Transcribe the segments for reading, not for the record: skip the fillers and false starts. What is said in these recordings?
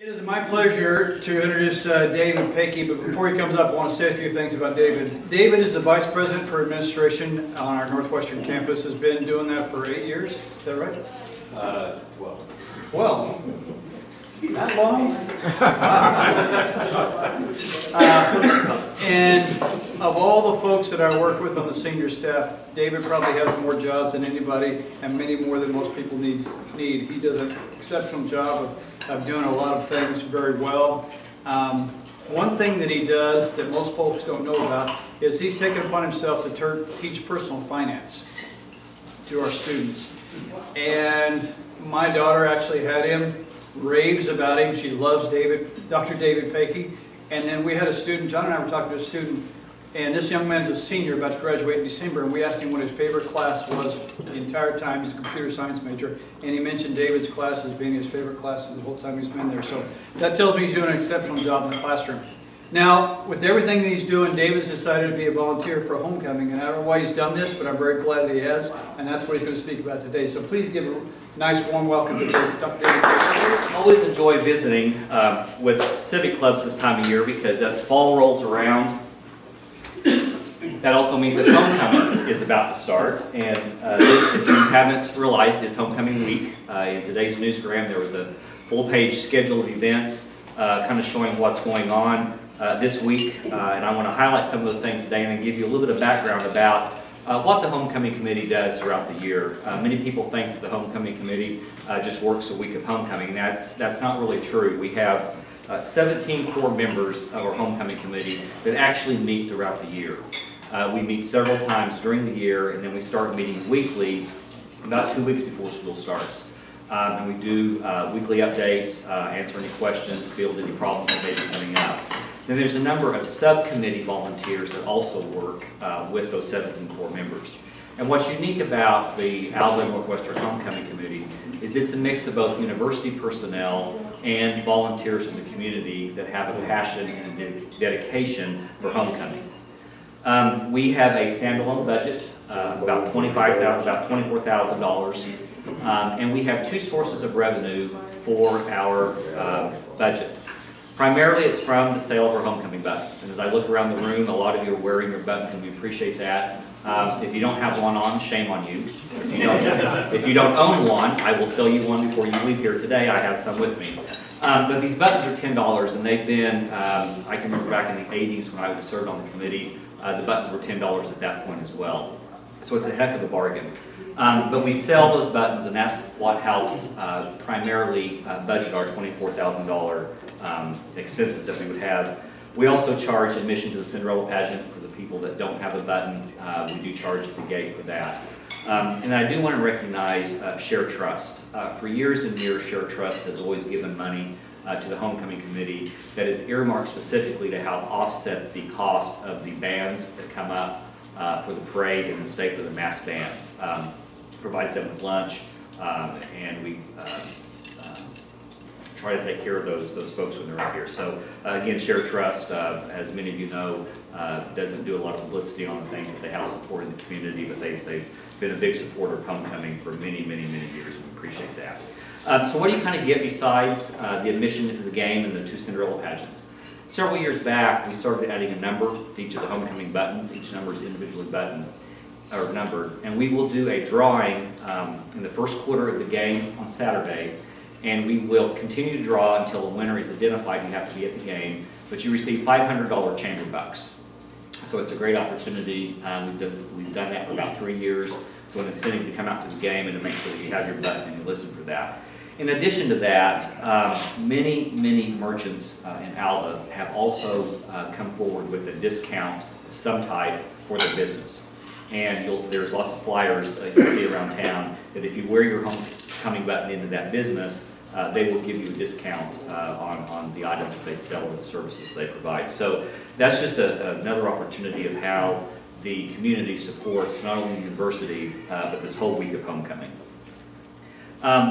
It is my pleasure to introduce David Pecha, but before he comes up, I want to say a few things about David. David is the Vice President for Administration on our Northwestern campus, has been doing that for 8 years, is that right? 12. 12? That long? And of all the folks that I work with on the senior staff, David probably has more jobs than anybody and many more than most people need. He does an exceptional job of doing a lot of things very well. One thing that he does that most folks don't know about is he's taken upon himself to teach personal finance to our students. And my daughter actually had him, raves about him. She loves Dr. David Pecha. And then we had a student, John and I were talking to a student, and this young man's a senior about to graduate in December, and we asked him what his favorite class was the entire time. He's a computer science major, and he mentioned David's class as being his favorite class the whole time he's been there. So that tells me he's doing an exceptional job in the classroom. Now, with everything that he's doing, David's decided to be a volunteer for homecoming, and I don't know why he's done this, but I'm very glad that he has, and that's what he's going to speak about today. So please give a nice, warm welcome to Dr. David Pecha. I always enjoy visiting with civic clubs this time of year because as fall rolls around, that also means that homecoming is about to start. And this, if you haven't realized, is homecoming week. In today's newsgram, there was a full-page schedule of events kind of showing what's going on this week. And I want to highlight some of those things today and give you a little bit of background about what the Homecoming Committee does throughout the year. Many people think that the Homecoming Committee just works a week of homecoming. That's not really true. We have 17 core members of our Homecoming Committee that actually meet throughout the year. We meet several times during the year, and then we start meeting weekly about 2 weeks before school starts. And we do weekly updates, answer any questions, field any problems that may be coming up. Then there's a number of subcommittee volunteers that also work with those 17 core members. And what's unique about the Alva Northwestern Homecoming Committee is it's a mix of both university personnel and volunteers in the community that have a passion and a dedication for homecoming. We have a standalone budget, about $24,000, and we have 2 sources of revenue for our budget. Primarily, it's from the sale of our homecoming buttons. And as I look around the room, a lot of you are wearing your buttons, and we appreciate that. If you don't have one on, shame on you. If you don't own one, I will sell you one before you leave here today. I have some with me. But these buttons are $10, and they've been, I can remember back in the 80s when I was served on the committee, the buttons were $10 at that point as well. So it's a heck of a bargain. But we sell those buttons, and that's what helps primarily budget our $24,000 expenses that we would have. We also charge admission to the Cinderella pageant for the people that don't have a button. We do charge at the gate for that. And I do want to recognize Share Trust. For years and years, Share Trust has always given money to the Homecoming Committee that is earmarked specifically to help offset the cost of the bands that come up for the parade and stay for the mass bands. Provides them with lunch, and we try to take care of those folks when they're up here. So again, Share Trust, as many of you know, doesn't do a lot of publicity on the things that they have support in the community, but they've been a big supporter of homecoming for many, many, many years. We appreciate that. So what do you kind of get besides the admission into the game and the 2 Cinderella pageants? Several years back, we started adding a number to each of the homecoming buttons. Each number is individually numbered, and we will do a drawing in the first quarter of the game on Saturday, and we will continue to draw until a winner is identified. You have to be at the game, but you receive $500 chamber bucks. So it's a great opportunity. We've done that for about 3 years. So an incentive to come out to the game and to make sure that you have your button and you listen for that. In addition to that, many merchants in Alva have also come forward with a discount of some type for their business. And there's lots of flyers you can see around town that if you wear your homecoming button into that business, they will give you a discount on the items that they sell or the services they provide. So that's just another opportunity of how the community supports not only the university, but this whole week of homecoming.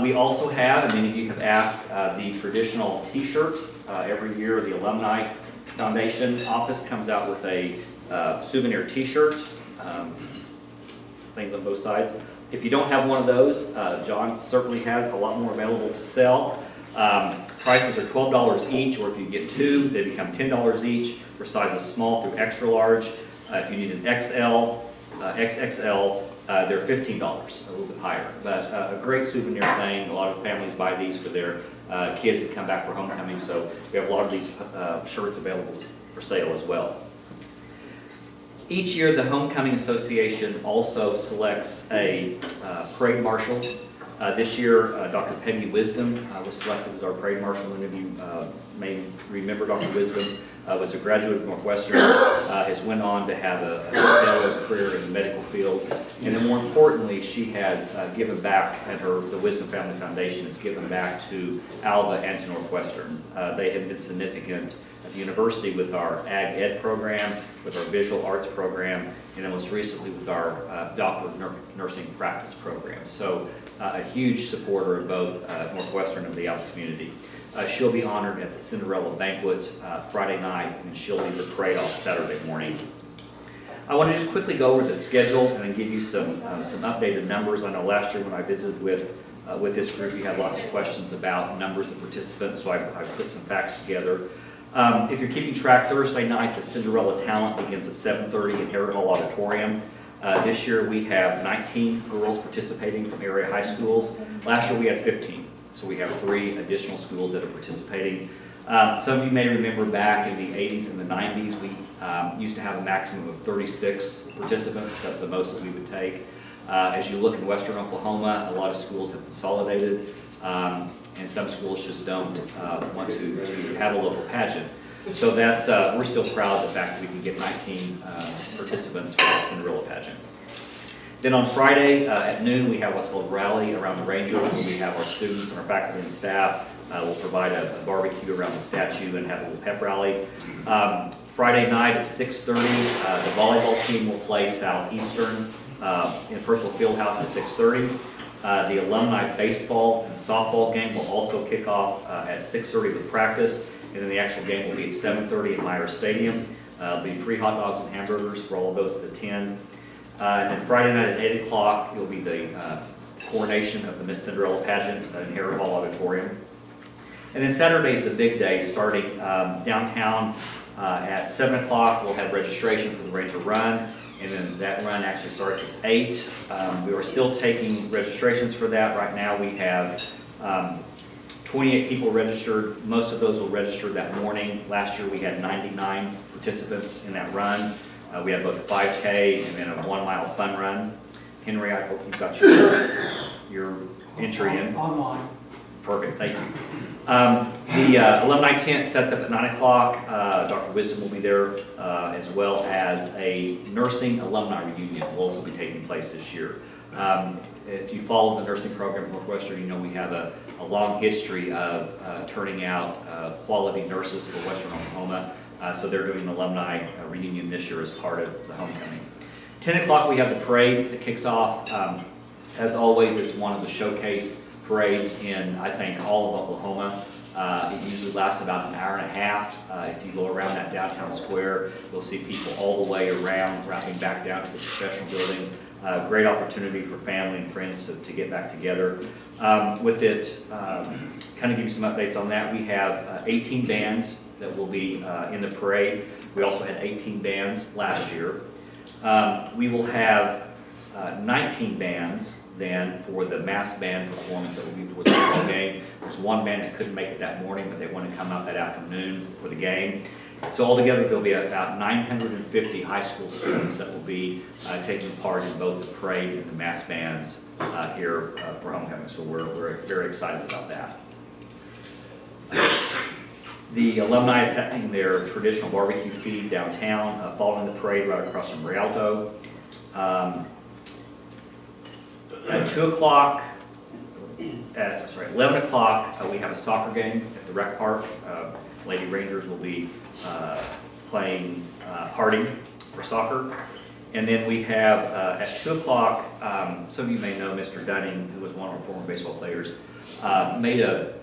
We also have, and many of you have asked, the traditional t-shirt. Every year the Alumni Foundation office comes out with a souvenir t-shirt. Things on both sides. If you don't have one of those, John certainly has a lot more available to sell. Prices are $12 each, or if you get two, they become $10 each for sizes small through extra large. If you need an XL, XXL, they're $15, a little bit higher. But a great souvenir thing. A lot of families buy these for their kids that come back for homecoming, so we have a lot of these shirts available for sale as well. Each year, the Homecoming Association also selects a parade marshal. This year, Dr. Peggy Wisdom was selected as our parade marshal. Many of you may remember Dr. Wisdom was a graduate of Northwestern, has went on to have a stellar career in the medical field, and then more importantly, she has given back, and the Wisdom Family Foundation has given back to Alva and to Northwestern. They have been significant at the university with our Ag Ed program, with our Visual Arts program, and then most recently with our Doctor of Nursing Practice program. So a huge supporter of both Northwestern and the Alva community. She'll be honored at the Cinderella Banquet Friday night, and she'll lead the parade off Saturday morning. I want to just quickly go over the schedule and then give you some updated numbers. I know last year when I visited with this group, you had lots of questions about numbers of participants, so I put some facts together. If you're keeping track, Thursday night, the Cinderella Talent begins at 7:30 in Harrod Hall Auditorium. This year we have 19 girls participating from area high schools. Last year we had 15. So we have 3 additional schools that are participating. Some of you may remember back in the 80s and the 90s, we used to have a maximum of 36 participants. That's the most that we would take. As you look in western Oklahoma, a lot of schools have consolidated, and some schools just don't want to have a local pageant. So that's we're still proud of the fact that we can get 19 participants for the Cinderella pageant. Then on Friday at noon, we have what's called Rally Around the Ranger, where we have our students and our faculty and staff will provide a barbecue around the statue and have a little pep rally. Friday night at 6:30, the volleyball team will play Southeastern in Purcell Fieldhouse at 6:30. The alumni baseball and softball game will also kick off at 6:30 with practice, and then the actual game will be at 7:30 at Myers Stadium. There'll be free hot dogs and hamburgers for all of those that attend. And then Friday night at 8 o'clock, it'll be the coronation of the Miss Cinderella pageant in Harrod Hall Auditorium. And then Saturday's the big day, starting downtown at 7 o'clock. We'll have registration for the Ranger Run, and then that run actually starts at 8. We are still taking registrations for that. Right now we have 28 people registered. Most of those will register that morning. Last year we had 99 participants in that run. We have both a 5K and then a 1-mile fun run. Henry, I hope you've got your entry in. Online. Perfect, thank you. The alumni tent sets up at 9 o'clock. Dr. Wisdom will be there, as well as a nursing alumni reunion will also be taking place this year. If you follow the nursing program at Northwestern, you know we have a long history of turning out quality nurses for Western Oklahoma. So they're doing an alumni reunion this year as part of the homecoming. 10 o'clock we have the parade that kicks off. As always, it's one of the showcase parades in, I think, all of Oklahoma. It usually lasts about an hour and a half. If you go around that downtown square, you'll see people all the way around, wrapping back down to the professional building. Great opportunity for family and friends to get back together. With it, kind of give you some updates on that. We have 18 bands that will be in the parade. We also had 18 bands last year. We will have 19 bands then for the mass band performance that will be before the football game. There's one band that couldn't make it that morning, but they want to come out that afternoon for the game. So altogether, there'll be about 950 high school students that will be taking part in both the parade and the mass bands here for homecoming. So we're very excited about that. The alumni is having their traditional barbecue feed downtown, following the parade right across from Rialto. At 2 o'clock, 11 o'clock, we have a soccer game at the rec park. Lady Rangers will be playing Harding for soccer. And then we have, at 2 o'clock, some of you may know Mr. Dunning, who was one of our former baseball players, made a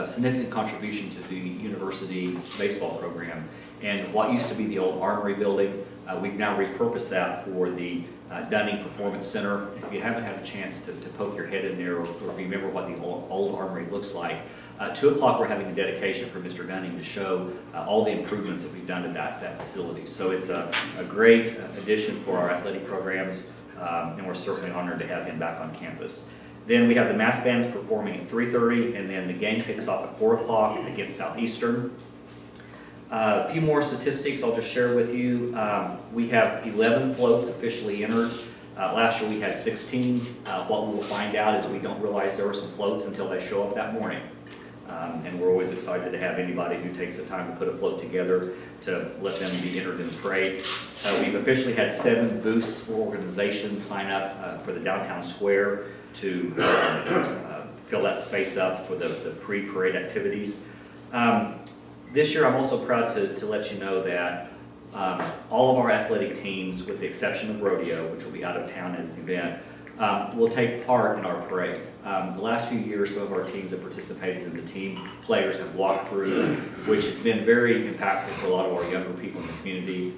significant contribution to the university's baseball program. And what used to be the old Armory building, we've now repurposed that for the Dunning Performance Center. If you haven't had a chance to poke your head in there, or if you remember what the old armory looks like, 2 o'clock we're having a dedication for Mr. Dunning to show all the improvements that we've done to that facility. So it's a great addition for our athletic programs, and we're certainly honored to have him back on campus. Then we have the mass bands performing at 3:30, and then the game kicks off at 4 o'clock against Southeastern. A few more statistics I'll just share with you. We have 11 floats officially entered. Last year we had 16. What we'll find out is we don't realize there were some floats until they show up that morning. And we're always excited to have anybody who takes the time to put a float together to let them be entered in the parade. We've officially had 7 booths or organizations sign up for the downtown square to fill that space up for the pre-parade activities. This year I'm also proud to let you know that all of our athletic teams, with the exception of rodeo, which will be out of town at an event, will take part in our parade. The last few years, some of our teams have participated in the team players have walked through, which has been very impactful for a lot of our younger people in the community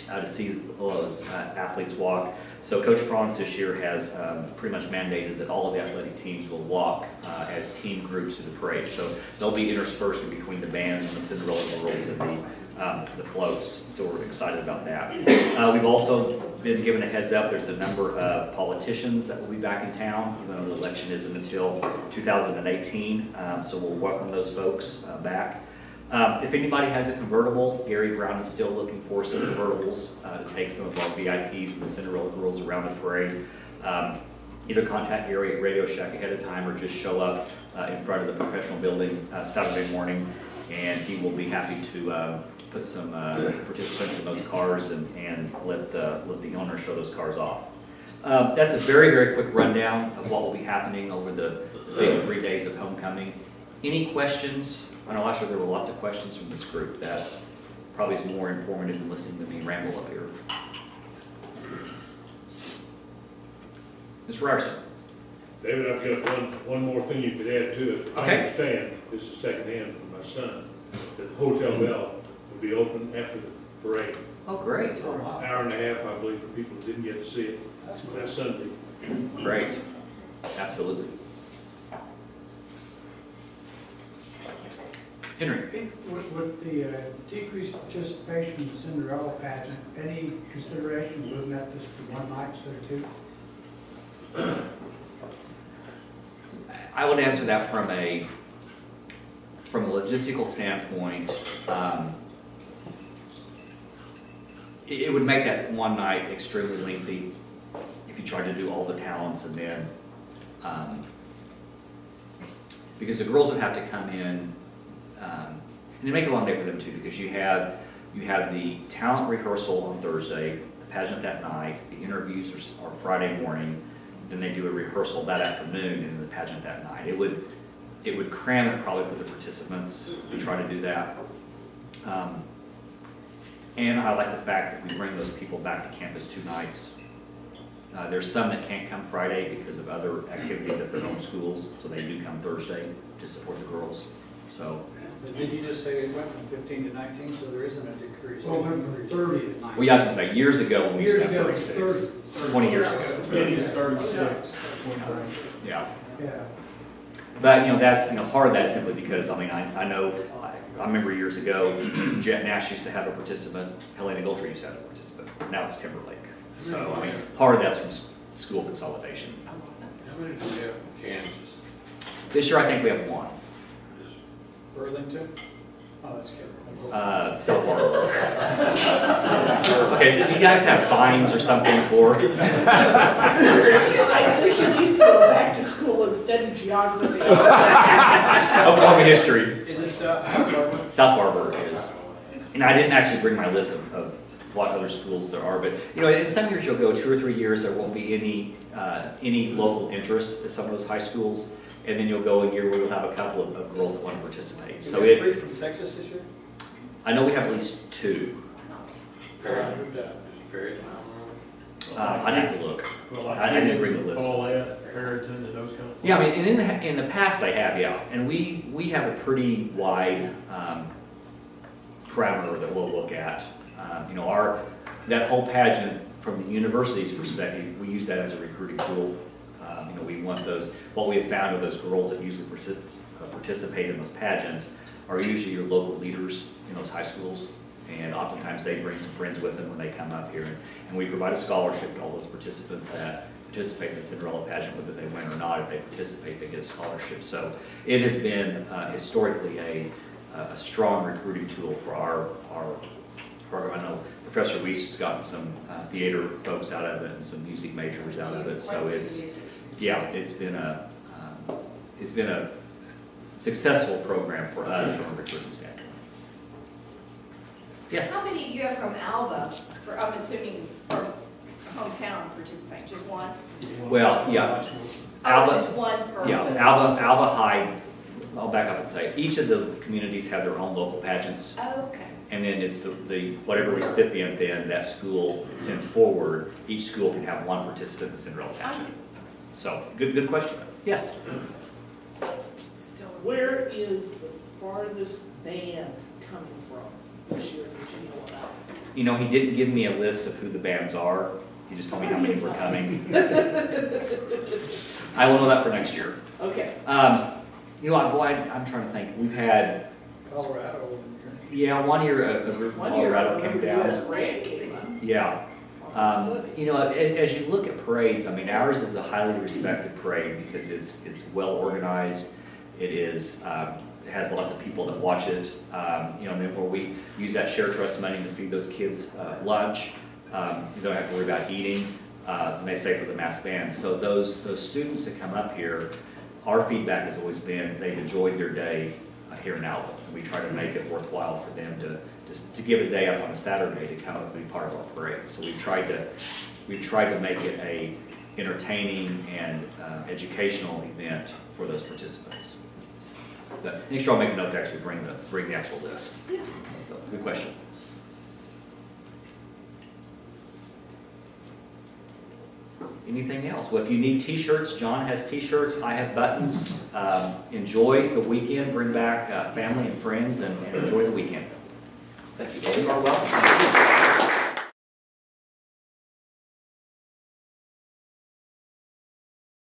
to see those athletes walk. So Coach Franz this year has pretty much mandated that all of the athletic teams will walk as team groups through the parade. So they'll be interspersed in between the bands and the Cinderella girls and the floats. So we're excited about that. We've also been given a heads up. There's a number of politicians that will be back in town, even though the election isn't until 2018. So we'll welcome those folks back. If anybody has a convertible, Gary Brown is still looking for some convertibles to take some of our VIPs and the Cinderella girls around the parade. Either contact Gary at Radio Shack ahead of time or just show up in front of the professional building Saturday morning, and he will be happy to put some participants in those cars and let the owner show those cars off. That's a very, very quick rundown of what will be happening over the big 3 days of homecoming. Any questions? I know last year there were lots of questions from this group. That probably is more informative than listening to me ramble up here. Mr. Ryerson. David, I've got one more thing you could add to it. Okay. I understand, this is secondhand from my son, that the Hotel Bell will be open after the parade. Oh, great. For an hour and a half, I believe, for people who didn't get to see it. That's Sunday. Great. Absolutely. Henry. With the decreased participation in the Cinderella pageant, any consideration moving that just to one night instead of 2? I would answer that from a logistical standpoint. It would make that one night extremely lengthy if you tried to do all the talents, and then because the girls would have to come in. And they make a long day for them too, because you have the talent rehearsal on Thursday, the pageant that night, the interviews are Friday morning, then they do a rehearsal that afternoon, and then the pageant that night. It would cram it probably for the participants to try to do that. And I like the fact that we bring those people back to campus 2 nights. There's some that can't come Friday because of other activities at their home schools, so they do come Thursday to support the girls. So. But did you just say it went from 15 to 19, so there isn't a decrease? Well, it went from 30 to 19. Well, yeah, I was going to say, years ago when we used to have Years ago, it was 36, 20 years ago. 36. Yeah. Yeah. But, that's, part of that is simply because, I know, I remember years ago, Jet Nash used to have a participant, Helena Goltry used to have a participant, now it's Timberlake. So, part of that's from school consolidation. How many do we have from Kansas? This year, I think we have 1. Burlington? Oh, that's good. South Florida. Okay, so do you guys have fines or something for? I think you need to go back to school and study geography. Oklahoma history. Is it South Barbara? South Barbara is. And I didn't actually bring my list of what other schools there are, but in some years you'll go 2 or 3 years, there won't be any local interest at some of those high schools, and then you'll go a year where you'll have a couple of girls that want to participate. So we have 3 from Texas this year? I know we have at least 2. I'd have to look. Well, I didn't bring the list. Paulette, Perryton, and those kind of. Yeah, and in the past they have, yeah, and we have a pretty wide parameter that we'll look at. That whole pageant from the university's perspective, we use that as a recruiting tool. You know, we want those, what we have found with those girls that usually participate in those pageants are usually your local leaders in those high schools. And oftentimes they bring some friends with them when they come up here. And we provide a scholarship to all those participants that participate in the Cinderella pageant, whether they win or not. If they participate, they get a scholarship. So it has been historically a strong recruiting tool for our program. I know Professor Weiss has gotten some theater folks out of it and some music majors out of it. So it's, yeah, it's been a successful program for us from a recruiting standpoint. Yes? How many do you have from Alva, for, I'm assuming, from hometown participate, just one? Well, yeah. Oh, it's just one per? Yeah, Alva High, I'll back up and say, each of the communities have their own local pageants. Oh, okay. And then it's the whatever recipient then that school sends forward, each school can have one participant in the Cinderella pageant. So, good question. Yes? Still. Where is the farthest band coming from this year? Did you know about? You know, he didn't give me a list of who the bands are. He just told me how many were coming. I will know that for next year. Okay. You know, I'm trying to think. We've had, Colorado. yeah, one year a group from One year, Colorado I came remember down. US Grant came up. Yeah. You know, as you look at parades, I mean, ours is a highly respected parade because it's well organized. It is, it has lots of people that watch it. You know, and then where we use that share trust money to feed those kids lunch. You don't have to worry about eating. And they stay for the mass band. So those students that come up here, our feedback has always been they've enjoyed their day here in Alva. We try to make it worthwhile for them to give a day up on a Saturday to come up and be part of our parade. So we've tried to make it a entertaining and educational event for those participants. But next year I'll make a note to actually bring the actual list. So good question. Anything else? Well, if you need t-shirts, John has t-shirts, I have buttons. Enjoy the weekend, bring back family and friends, and enjoy the weekend. Thank you. You are welcome.